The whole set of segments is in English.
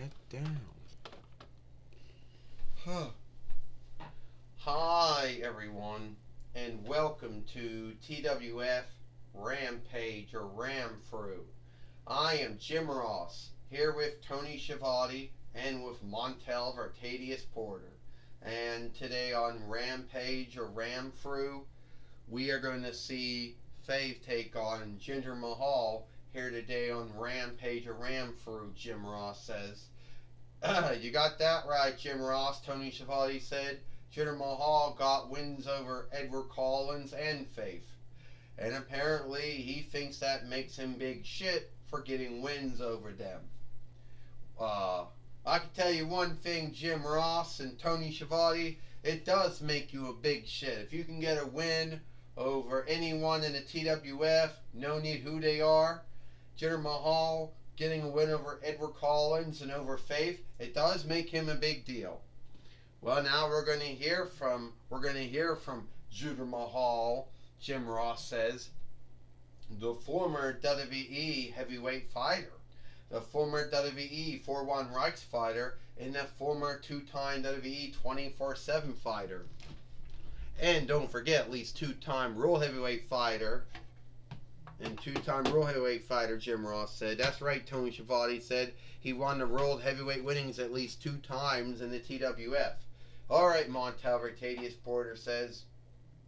get down. Hi everyone, and welcome to TWF Rampage or Ramfru. I am Jim Ross, here with Tony Schiavone and with Montel Vertadius Porter. And today on Rampage or Ramfru, we are going to see Faith take on Jinder Mahal here today on Rampage or Ramfru, Jim Ross says. You got that right, Jim Ross, Tony Schiavone said. Jinder Mahal got wins over Edward Collins and Faith. And apparently he thinks that makes him big shit for getting wins over them. I can tell you one thing, Jim Ross and Tony Schiavone, it does make you a big shit. If you can get a win over anyone in the TWF, no need who they are, Jinder Mahal getting a win over Edward Collins and over Faith, it does make him a big deal. Well, now we're going to hear from Jinder Mahal. Jim Ross says, the former WWE heavyweight fighter, the former WWE 4-1 Rights fighter, and the former two-time WWE 24/7 fighter, and don't forget, at least two-time World Heavyweight fighter. And two-time World Heavyweight fighter, Jim Ross said. That's right, Tony Schiavone said. He won the World Heavyweight winnings at least 2 times in the TWF. Alright, Montel Vertadius Porter says.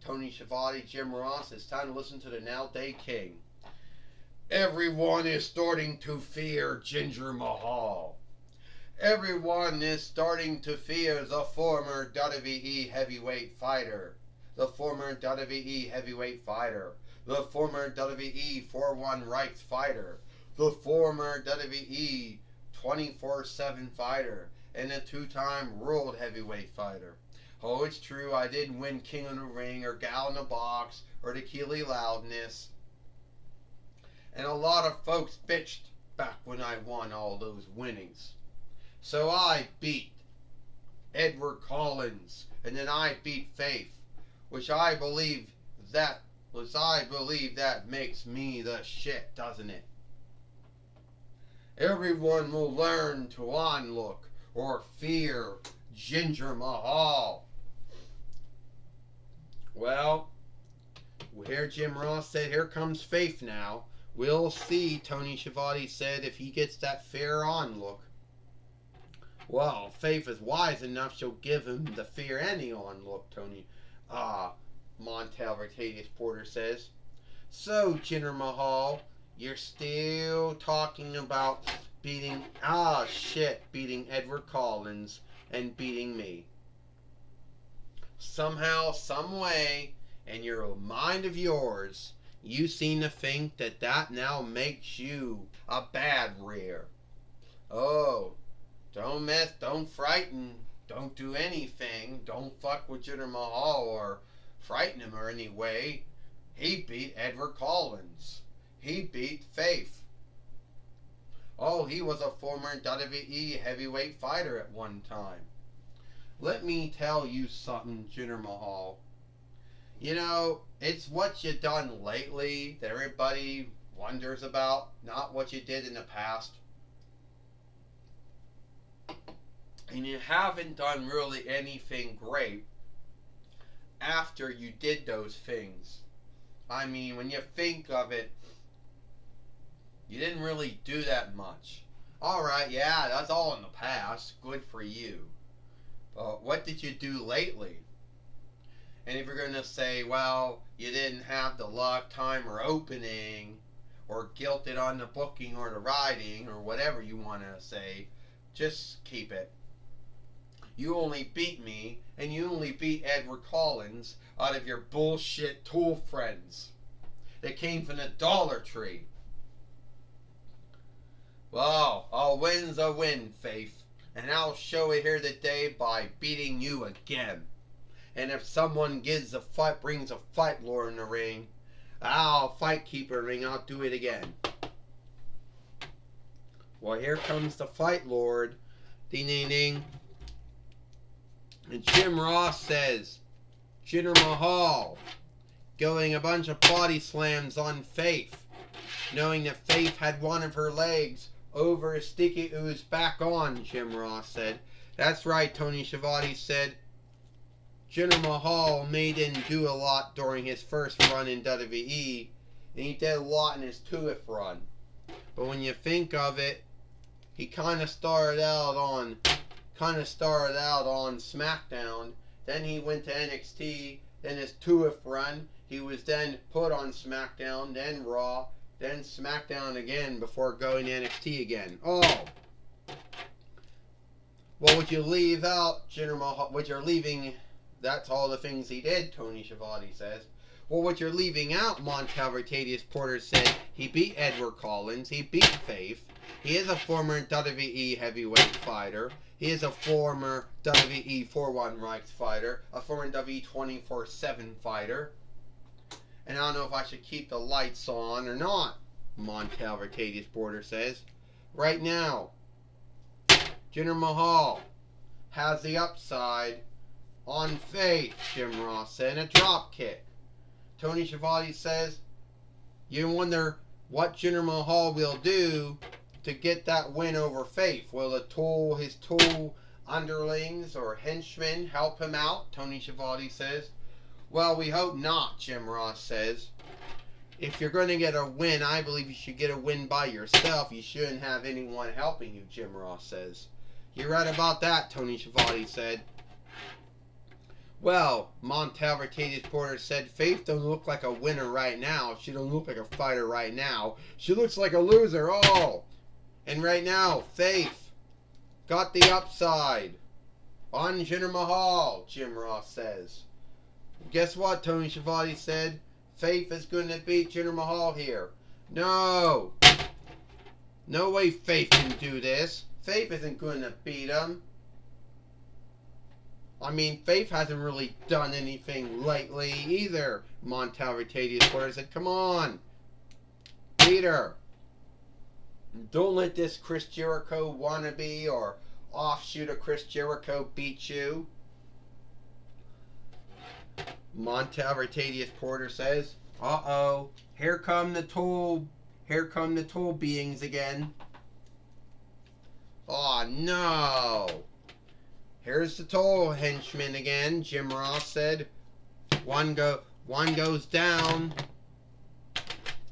Tony Schiavone, Jim Ross, it's time to listen to the Now Day King. Everyone is starting to fear Jinder Mahal. Everyone is starting to fear the former WWE heavyweight fighter. The former WWE heavyweight fighter. The former WWE 4-1 Rights fighter, the former WWE 24/7 fighter, and a 2-time World Heavyweight fighter. Oh, it's true, I didn't win King of the Ring or Gal in the Box or the Keely Loudness. And a lot of folks bitched back when I won all those winnings. So I beat Edward Collins, and then I beat Faith, which I believe that makes me the shit, doesn't it? Everyone will learn to onlook or fear Jinder Mahal. Well, here Jim Ross said, here comes Faith now. We'll see, Tony Schiavone said, if he gets that fair onlook. Well, Faith is wise enough, she'll give him the fear any onlook, Tony. Montel Vertadius Porter says. So, Jinder Mahal, you're still talking about beating Edward Collins and beating me. Somehow, some way, in your mind of yours, you seem to think that now makes you a bad rear. Oh, don't frighten, don't do anything, don't fuck with Jinder Mahal or frighten him or any way. He beat Edward Collins. He beat Faith. Oh, he was a former WWE heavyweight fighter at one time. Let me tell you something, Jinder Mahal. You know, it's what you done lately that everybody wonders about, not what you did in the past. And you haven't done really anything great after you did those things. I mean, when you think of it, you didn't really do that much. Alright, yeah, that's all in the past. Good for you. But what did you do lately? And if you're going to say, well, you didn't have the luck, time, or opening, or guilted on the booking or the writing, or whatever you want to say, just keep it. You only beat me, and you only beat Edward Collins out of your bullshit tool friends that came from the Dollar Tree. Well, a win's a win, Faith, and I'll show it here today by beating you again. And if someone brings a fight lord in the ring, fight keeper ring, I'll do it again. Well, here comes the fight lord. Ding, ding, ding. And Jim Ross says, Jinder Mahal going a bunch of body slams on Faith, knowing that Faith had one of her legs over Sticky Ooze back on, Jim Ross said. That's right, Tony Schiavone said. Jinder Mahal didn't do a lot during his first run in WWE, and he did a lot in his 2th run. But when you think of it, he kind of started out on SmackDown. Then he went to NXT. Then his 2th run, he was then put on SmackDown, then Raw, then SmackDown again before going to NXT again. Oh, well, would you leave out Jinder Mahal? What you're leaving? That's all the things he did. Tony Schiavone says. Well, what you're leaving out, Montel Vertadius Porter said, he beat Edward Collins, he beat Faith, he is a former WWE heavyweight fighter, he is a former WWE 4-1 Rights fighter, a former WWE 24/7 fighter, and I don't know if I should keep the lights on or not, Montel Vertadius Porter says. Right now, Jinder Mahal has the upside on Faith, Jim Ross said, and a drop kick. Tony Schiavone says, you wonder what Jinder Mahal will do to get that win over Faith. Will his tool underlings or henchmen help him out? Tony Schiavone says. Well, we hope not, Jim Ross says. If you're going to get a win, I believe you should get a win by yourself. You shouldn't have anyone helping you, Jim Ross says. You're right about that, Tony Schiavone said. Well, Montel Vertadius Porter said, Faith don't look like a winner right now. She don't look like a fighter right now. She looks like a loser. Oh! And right now, Faith got the upside on Jinder Mahal, Jim Ross says. Guess what, Tony Schiavone said? Faith is going to beat Jinder Mahal here. No! No way Faith can do this. Faith isn't going to beat him. I mean, Faith hasn't really done anything lately either. Montel Vertadius Porter said, come on. Beat her. Don't let this Chris Jericho wannabe or offshoot of Chris Jericho beat you. Montel Vertadius Porter says, uh-oh. Here come the tool beings again. Oh, no. Here's the toll henchman again, Jim Ross said. One goes down,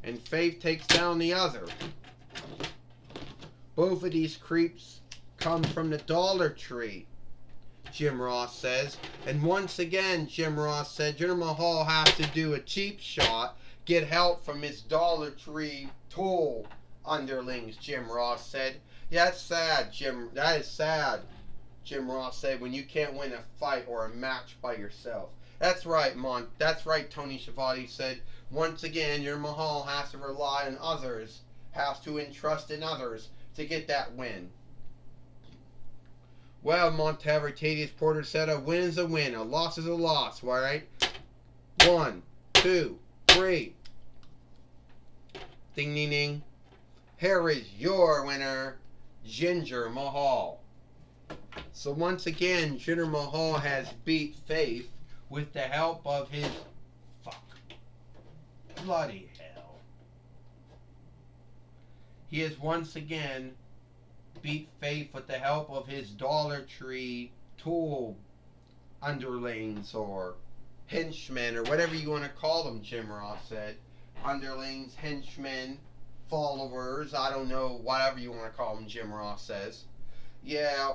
and Faith takes down the other. Both of these creeps come from the Dollar Tree, Jim Ross says. And once again, Jim Ross said, Jinder Mahal has to do a cheap shot, get help from his Dollar Tree tool underlings, Jim Ross said. Yeah, that's sad, Jim. That is sad. Jim Ross said, when you can't win a fight or a match by yourself. That's right, That's right, Tony Schiavone said. Once again, Jinder Mahal has to rely on others, has to entrust in others to get that win. Well, Montel Vertadius Porter said, a win is a win, a loss is a loss, alright? 1, 2, 3. Ding, ding, ding. Here is your winner, Jinder Mahal. So once again, Jinder Mahal has beat Faith with the help of his... Bloody hell. He has once again beat Faith with the help of his Dollar Tree tool underlings or henchmen or whatever you want to call them, Jim Ross said. Underlings, henchmen, followers, I don't know, whatever you want to call them, Jim Ross says. Yeah,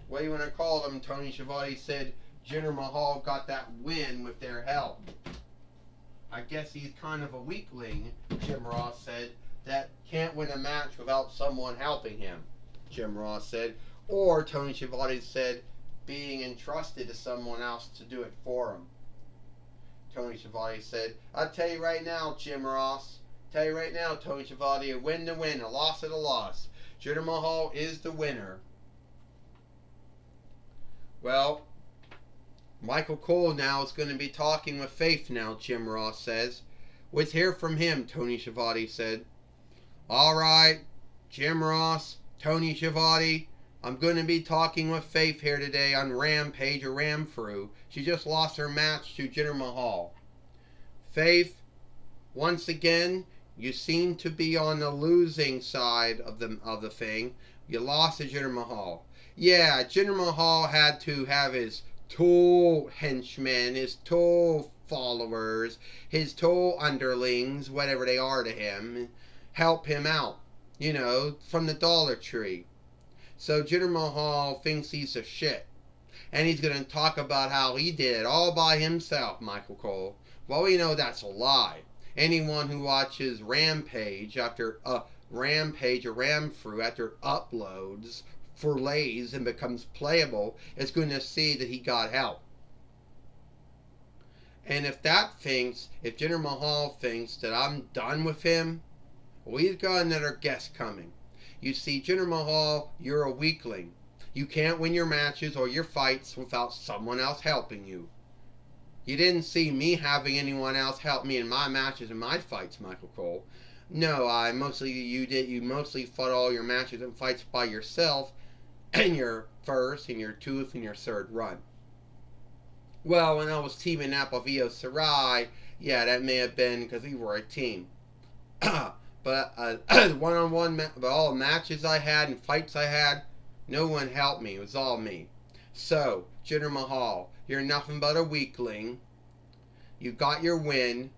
what do you want to call them? Tony Schiavone said Jinder Mahal got that win with their help. I guess he's kind of a weakling, Jim Ross said, that can't win a match without someone helping him, Jim Ross said. Or, Tony Schiavone said, being entrusted to someone else to do it for him. Tony Schiavone said, I'll tell you right now, Jim Ross, tell you right now, Tony Schiavone, a win to win, a loss to loss. Jinder Mahal is the winner. Well, Michael Cole now is going to be talking with Faith now, Jim Ross says. Let's hear from him, Tony Schiavone said. Alright, Jim Ross, Tony Schiavone, I'm going to be talking with Faith here today on Rampage or Ramfru. She just lost her match to Jinder Mahal. Faith, once again, You seem to be on the losing side of the thing. You lost to Jinder Mahal. Yeah, Jinder Mahal had to have his tool henchmen, his tool followers, his tool underlings, whatever they are to him, help him out, from the Dollar Tree. So Jinder Mahal thinks he's a shit. And he's going to talk about how he did it all by himself, Michael Cole. Well, we know that's a lie. Anyone who watches Rampage after Rampage or Ramfru after uploads for lays and becomes playable is going to see that he got help. And if Jinder Mahal thinks that I'm done with him, well, he's got another guest coming. You see, Jinder Mahal, you're a weakling. You can't win your matches or your fights without someone else helping you. You didn't see me having anyone else help me in my matches and my fights, Michael Cole. No, you mostly fought all your matches and fights by yourself in your first and your 2nd and your 3rd run. Well, when I was teaming up with Io Shirai, yeah, that may have been because we were a team. But one-on-one, all matches I had and fights I had, no one helped me. It was all me. So, Jinder Mahal, you're nothing but a weakling. You got your win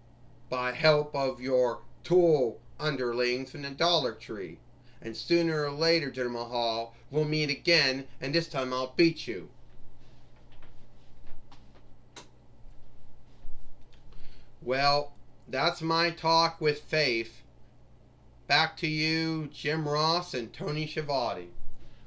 by help of your tool underlings from the Dollar Tree. And sooner or later, Jinder Mahal, we'll meet again, and this time I'll beat you. Well, that's my talk with Faith. Back to you, Jim Ross and Tony Schiavone.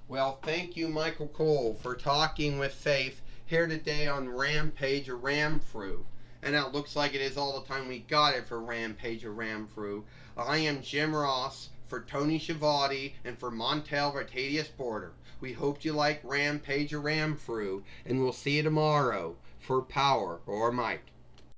Well, thank you, Michael Cole, for talking with Faith here today on Rampage or Ramfru. And it looks like it is all the time we got it for Rampage or Ramfru. I am Jim Ross for Tony Schiavone and for Montel Vertadius Border. We hope you like Rampage or Ramfru, and we'll see you tomorrow for Power or Might.